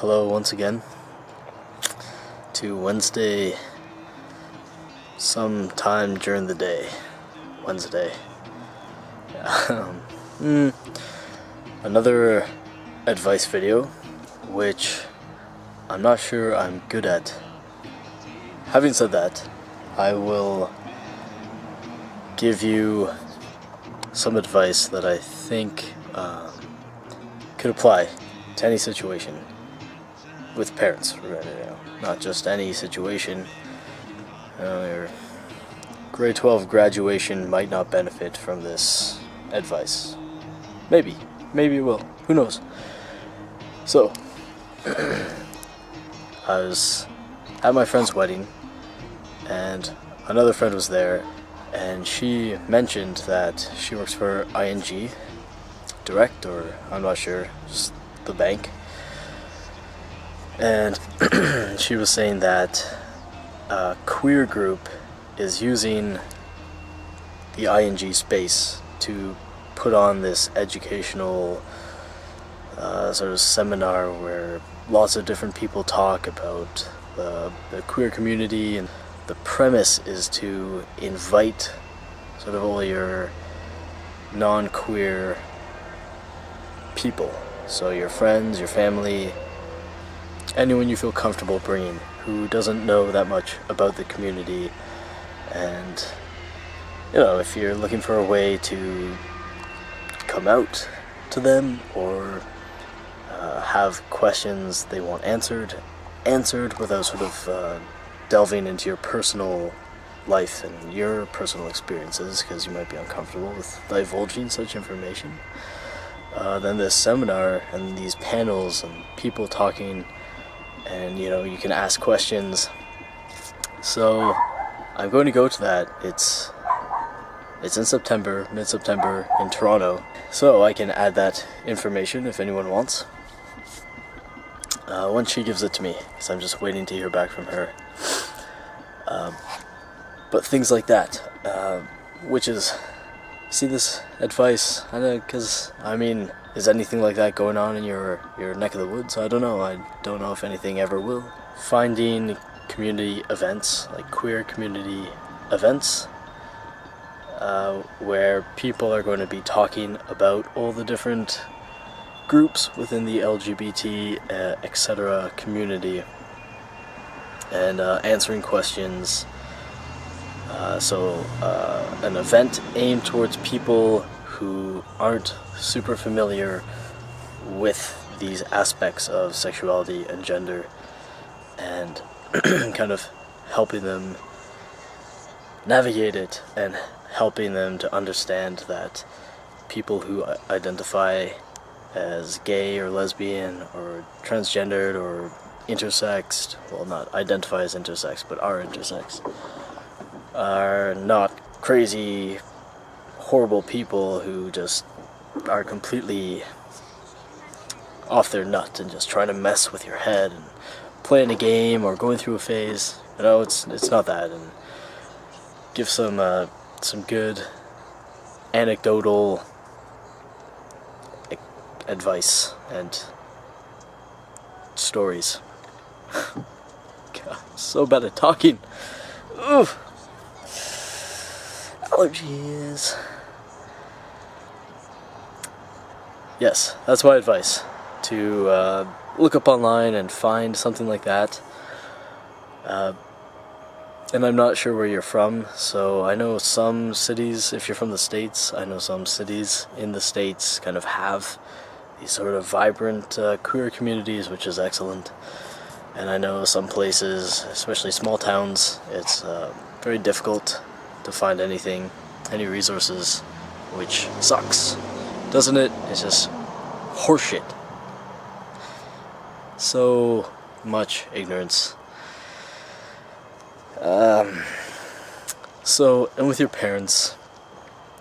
Hello once again to Wednesday, sometime during the day. Wednesday. Another advice video, which I'm not sure I'm good at. Having said that, I will give you some advice that I think could apply to any situation with parents, not just any situation. Your grade 12 graduation might not benefit from this advice. Maybe it will. Who knows? So, I was at my friend's wedding, and another friend was there, and she mentioned that she works for ING Direct, or I'm not sure, just the bank. And she was saying that a queer group is using the ING space to put on this educational sort of seminar where lots of different people talk about the queer community, and the premise is to invite sort of all your non-queer people, so your friends, your family, anyone you feel comfortable bringing who doesn't know that much about the community. And if you're looking for a way to come out to them, or have questions they want answered without sort of delving into your personal life and your personal experiences, because you might be uncomfortable with divulging such information, then this seminar and these panels and people talking, and you can ask questions. So I'm going to go to that. It's in September, mid-September, in Toronto, so I can add that information if anyone wants, once she gives it to me, because I'm just waiting to hear back from her. But things like that, which is, see this advice, because is anything like that going on in your neck of the woods? I don't know. I don't know if anything ever will. Finding community events, like queer community events, where people are going to be talking about all the different groups within the LGBT, etc. community, and answering questions. So an event aimed towards people who aren't super familiar with these aspects of sexuality and gender, and kind of helping them navigate it, and helping them to understand that people who identify as gay or lesbian or transgendered or intersexed, well, not identify as intersex but are intersex, are not crazy, horrible people who just are completely off their nut and just trying to mess with your head and playing a game or going through a phase. It's not that. And give some good anecdotal advice and stories. God, I'm so bad at talking. Oof. Allergies. Yes, that's my advice. To look up online and find something like that. And I'm not sure where you're from, so I know some cities, if you're from the States, I know some cities in the States kind of have these sort of vibrant queer communities, which is excellent. And I know some places, especially small towns, it's very difficult to find any resources, which sucks, doesn't it? It's just horseshit. So much ignorance. And with your parents,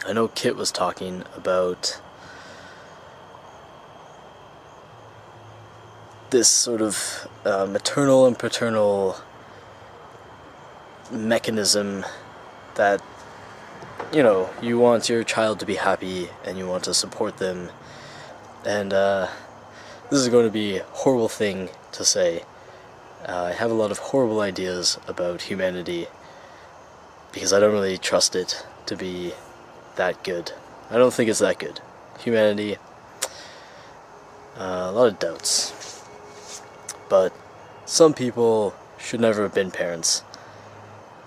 I know Kit was talking about this sort of maternal and paternal mechanism that, you want your child to be happy and you want to support them, and this is going to be a horrible thing to say. I have a lot of horrible ideas about humanity because I don't really trust it to be that good. I don't think it's that good. Humanity, a lot of doubts. But some people should never have been parents,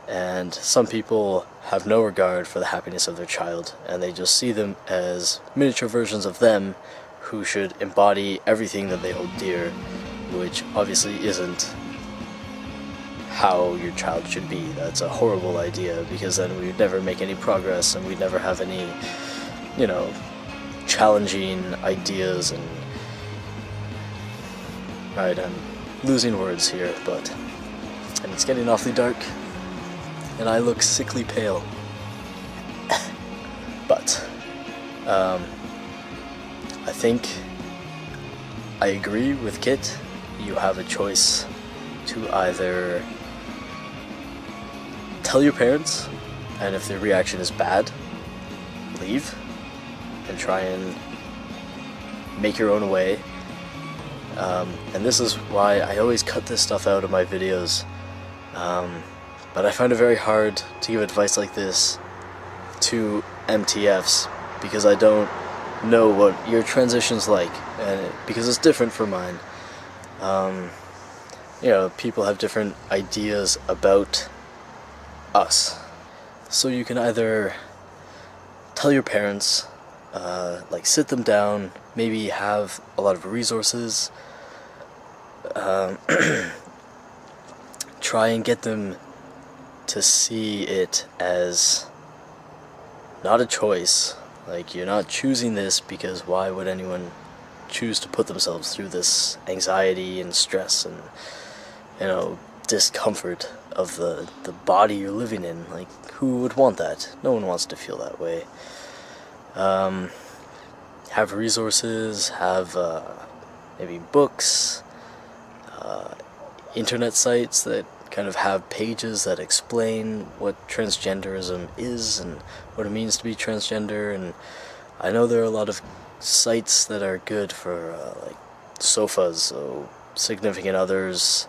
and some people have no regard for the happiness of their child, and they just see them as miniature versions of them who should embody everything that they hold dear, which obviously isn't how your child should be. That's a horrible idea, because then we'd never make any progress and we'd never have any, challenging ideas. And alright, I'm losing words here, and it's getting awfully dark and I look sickly pale. But I think I agree with Kit. You have a choice to either tell your parents, and if their reaction is bad, leave and try and make your own way. And this is why I always cut this stuff out of my videos. But I find it very hard to give advice like this to MTFs, because I don't know what your transition's like, and because it's different from mine. People have different ideas about us. So you can either tell your parents, sit them down, maybe have a lot of resources, try and get them to see it as not a choice. Like, you're not choosing this, because why would anyone choose to put themselves through this anxiety and stress and, discomfort of the body you're living in? Like, who would want that? No one wants to feel that way. Have resources, have maybe books, internet sites that kind of have pages that explain what transgenderism is and what it means to be transgender. And I know there are a lot of sites that are good for SOFAs, so significant others,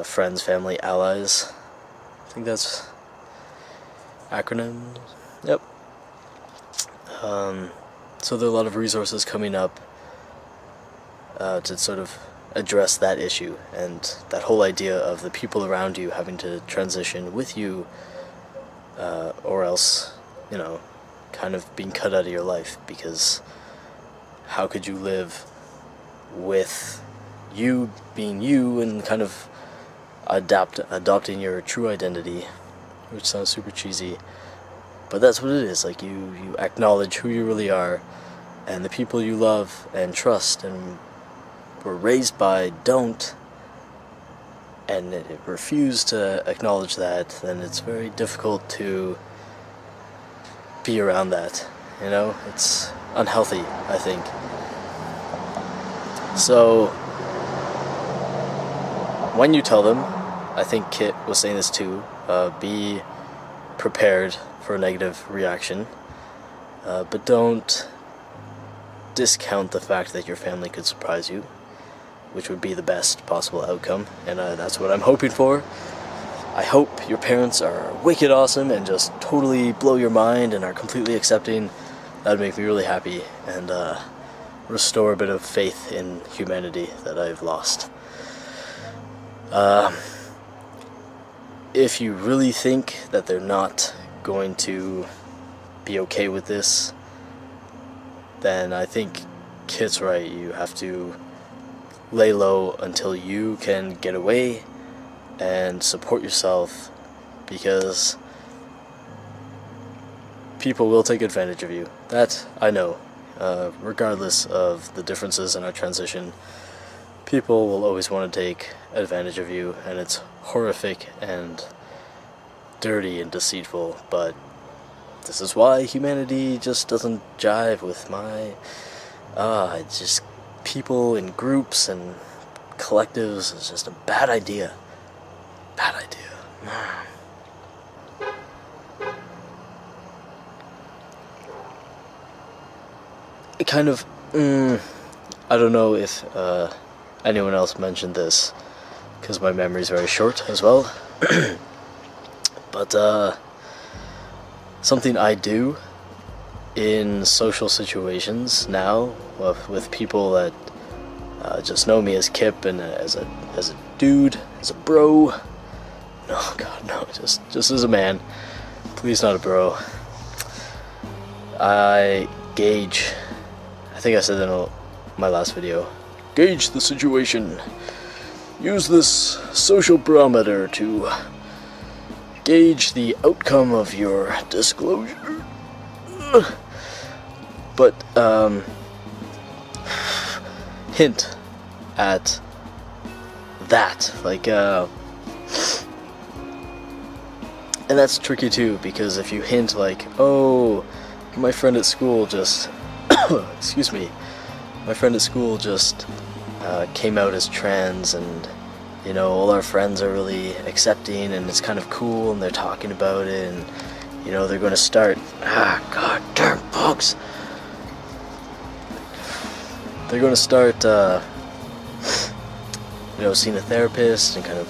friends, family, allies. I think that's acronyms. Yep. So there are a lot of resources coming up to sort of address that issue, and that whole idea of the people around you having to transition with you, or else, kind of being cut out of your life, because how could you live with you being you and kind of adopting your true identity, which sounds super cheesy, but that's what it is. Like, you acknowledge who you really are, and the people you love and trust and were raised by don't, and refuse to acknowledge that, then it's very difficult to be around that. It's unhealthy, I think. So when you tell them, I think Kit was saying this too, be prepared for a negative reaction, but don't discount the fact that your family could surprise you, which would be the best possible outcome, and that's what I'm hoping for. I hope your parents are wicked awesome and just totally blow your mind and are completely accepting. That would make me really happy and restore a bit of faith in humanity that I've lost. If you really think that they're not going to be okay with this, then I think Kit's right. You have to lay low until you can get away and support yourself, because people will take advantage of you. That I know. Regardless of the differences in our transition, people will always want to take advantage of you, and it's horrific and dirty and deceitful, but this is why humanity just doesn't jive with my it's just people in groups and collectives is just a bad idea. Bad idea. It kind of, I don't know if anyone else mentioned this, because my memory's very short as well. But something I do in social situations now with people that just know me as Kip and as a dude, as a bro. No, God, no, just as a man. Please, not a bro. I gauge. I think I said that in my last video. Gauge the situation. Use this social barometer to gauge the outcome of your disclosure. But hint at that, like, and that's tricky too, because if you hint like, oh, my friend at school just excuse me, my friend at school just came out as trans, and you know, all our friends are really accepting and it's kind of cool and they're talking about it, and you know, they're going to start, god damn bugs, they're going to start you know, seeing a therapist and kind of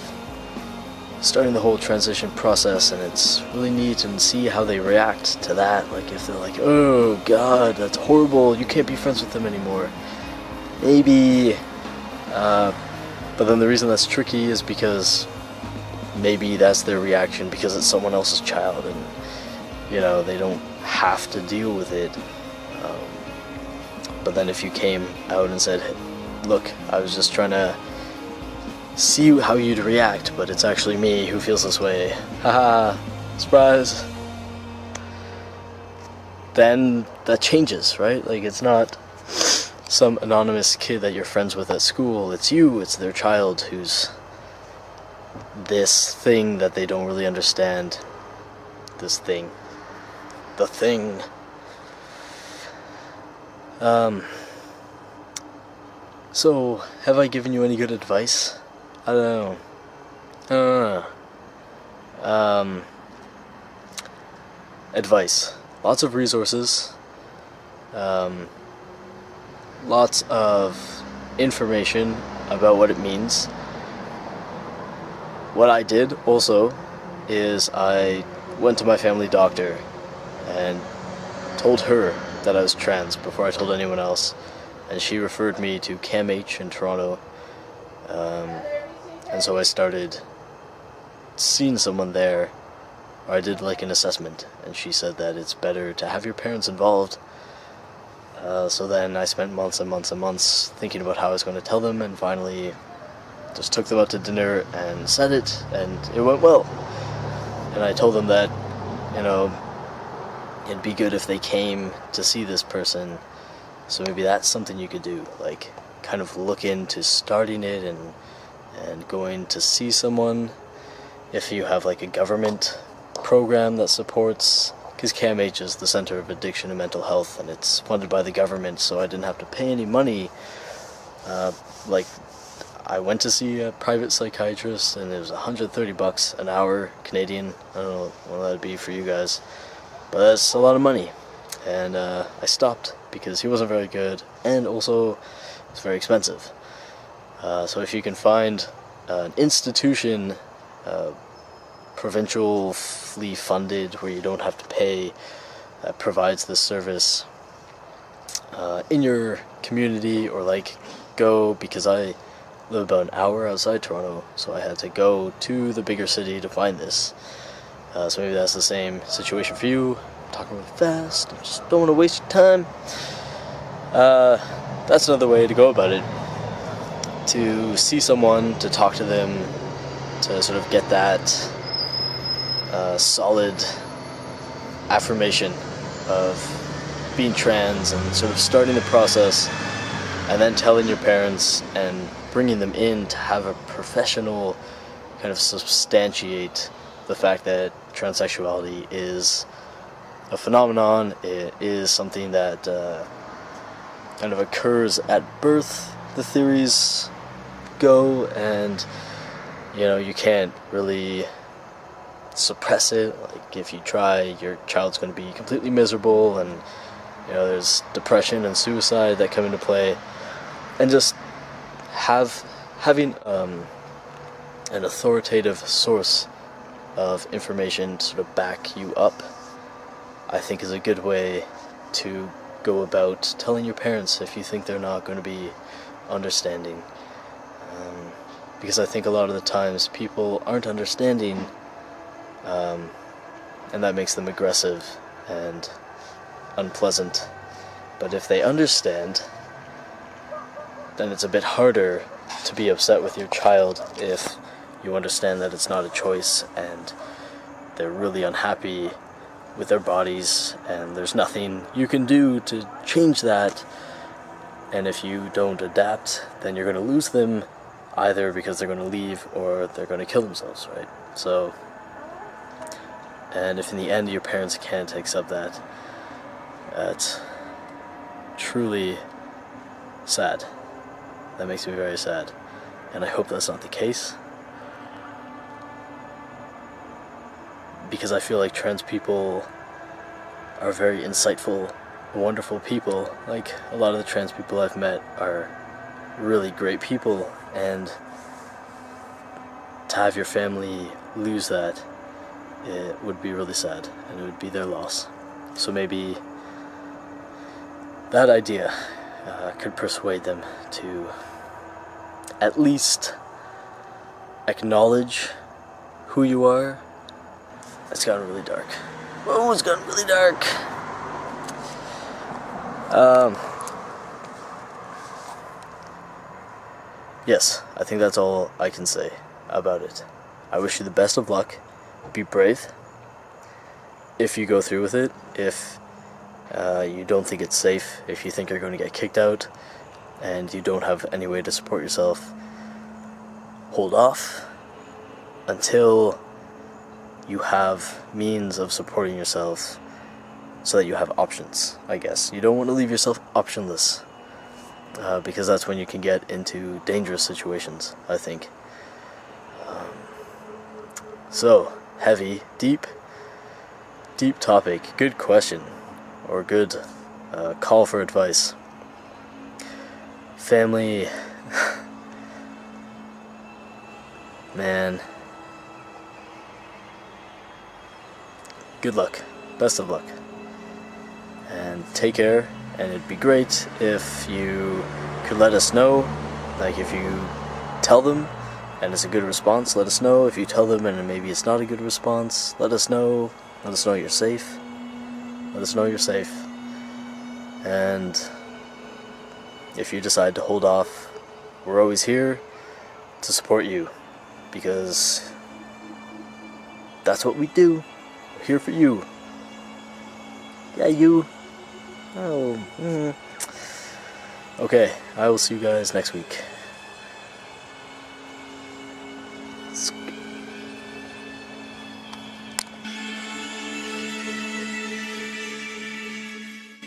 starting the whole transition process, and it's really neat and see how they react to that. Like if they're like, oh god, that's horrible, you can't be friends with them anymore, maybe, but then the reason that's tricky is because maybe that's their reaction because it's someone else's child, and you know, they don't have to deal with it. But then if you came out and said, look, I was just trying to see how you'd react, but it's actually me who feels this way, haha, surprise, then that changes, right? Like, it's not some anonymous kid that you're friends with at school, it's you, it's their child who's this thing that they don't really understand. This thing. The thing. So, have I given you any good advice? I don't know. Advice. Lots of resources. Lots of information about what it means. What I did also is I went to my family doctor and told her that I was trans before I told anyone else, and she referred me to CAMH in Toronto, and so I started seeing someone there, or I did like an assessment, and she said that it's better to have your parents involved. So then I spent months and months and months thinking about how I was going to tell them, and finally just took them out to dinner and said it, and it went well. And I told them that, you know, it'd be good if they came to see this person, so maybe that's something you could do, like kind of look into starting it and going to see someone if you have like a government program that supports, because CAMH is the Center of Addiction and Mental Health, and it's funded by the government, so I didn't have to pay any money. Like, I went to see a private psychiatrist, and it was $130 an hour Canadian. I don't know what that'd be for you guys, but that's a lot of money. And I stopped because he wasn't very good, and also it's very expensive. So if you can find an institution, provincially funded, where you don't have to pay, that provides this service in your community, or like go, because I live about an hour outside Toronto, so I had to go to the bigger city to find this. So maybe that's the same situation for you. I'm talking really fast, I just don't want to waste your time. That's another way to go about it. To see someone, to talk to them, to sort of get that solid affirmation of being trans, and sort of starting the process, and then telling your parents and bringing them in to have a professional kind of substantiate the fact that transsexuality is a phenomenon. It is something that kind of occurs at birth, the theories go, and you know, you can't really suppress it. Like, if you try, your child's going to be completely miserable, and you know, there's depression and suicide that come into play, and just having an authoritative source of information to sort of back you up, I think is a good way to go about telling your parents if you think they're not going to be understanding. Because I think a lot of the times people aren't understanding, and that makes them aggressive and unpleasant. But if they understand, then it's a bit harder to be upset with your child if you understand that it's not a choice and they're really unhappy with their bodies and there's nothing you can do to change that. And if you don't adapt, then you're going to lose them, either because they're going to leave or they're going to kill themselves, right? So, and if in the end your parents can't accept that, that's truly sad. That makes me very sad. And I hope that's not the case. Because I feel like trans people are very insightful, wonderful people. Like, a lot of the trans people I've met are really great people, and to have your family lose that, it would be really sad, and it would be their loss. So maybe that idea could persuade them to at least acknowledge who you are. It's gotten really dark. Whoa, it's gotten really dark. Yes, I think that's all I can say about it. I wish you the best of luck. Be brave if you go through with it. If you don't think it's safe, if you think you're going to get kicked out and you don't have any way to support yourself, hold off until you have means of supporting yourself so that you have options, I guess. You don't want to leave yourself optionless, because that's when you can get into dangerous situations, I think. So, heavy, deep topic, good question, or good call for advice. Family, man, good luck, best of luck, and take care. And it'd be great if you could let us know, like if you tell them and it's a good response, let us know. If you tell them and maybe it's not a good response, let us know you're safe, let us know you're safe. And if you decide to hold off, we're always here to support you, because that's what we do. We're here for you. Yeah, you. Oh. Okay, I will see you guys next week.